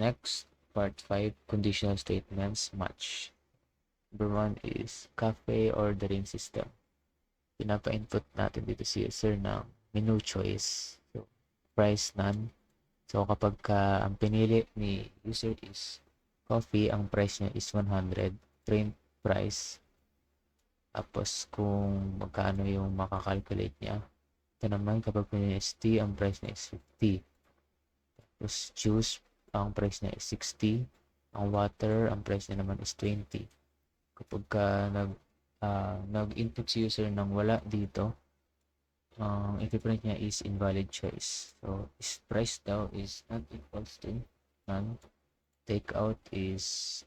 Next, part 5, conditional statements match. Number 1 is cafe ordering system. Pinapa-input natin dito si user ng menu choice. So, price none. So, kapag ang pinili ni user is coffee, ang price niya is 100, print price. Tapos, kung magkano yung makakalculate niya. Ito naman, kapag pinili is tea, ang price niya is 50. Tapos, juice, ang price niya is 60. Ang water, ang price niya naman is 20. Kapag nag-input si user ng wala dito, ang i-print niya is invalid choice. So, price daw is not equals to none. Takeout is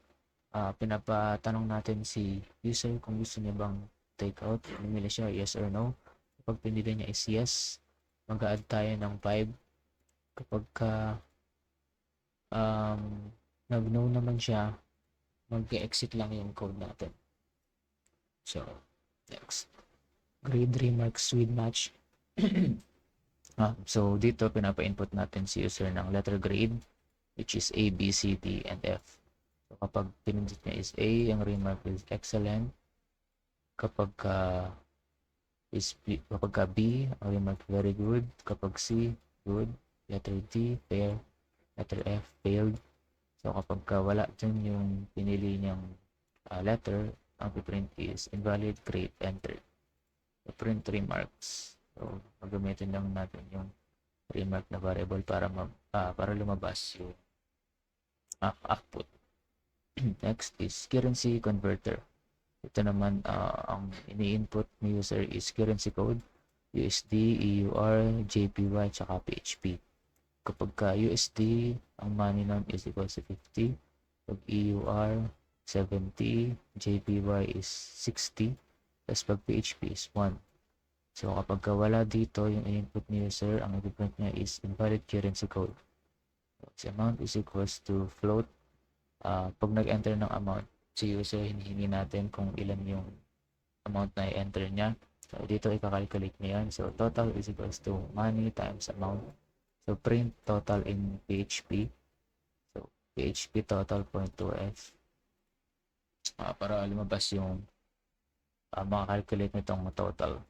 pinapatanong natin si user kung gusto niya bang takeout. Pumili siya yes or no. Kapag pinili niya is yes, mag-add tayo ng 5. Kapag nag-no naman siya, mag-exit lang yung code natin. So, next. Grade remarks with match. So, dito pinapa-input natin si user ng letter grade, which is A, B, C, D, and F. So, kapag pinindot niya is A, ang remark is excellent. Kapag B, ang remark very good. Kapag C, good. Letter D, fair. Letter F, failed. So, kapag wala dyan yung pinili niyang letter, ang print is invalid, grade, enter. So, print remarks. So, magamitin lang natin yung remark na variable para lumabas yung output. Next is currency converter. Ito naman, ang ini-input ni user is currency code, USD, EUR, JPY, tsaka PHP. Kapag USD, ang money nun is equals to 50. Pag EUR, 70, JPY is 60, tapos pag PHP is 1. So, kapag wala dito yung input ni user, ang i-print niya is invalid currency code. So, the amount is equals to float. Pag nag-enter ng amount, si user, hinihingi natin kung ilan yung amount na i-enter niya. So, dito i-calculate niya yan. So, total is equals to money times amount. So, print total in PHP. So, PHP total .2f. Para lumabas yung makakalculate nitong total.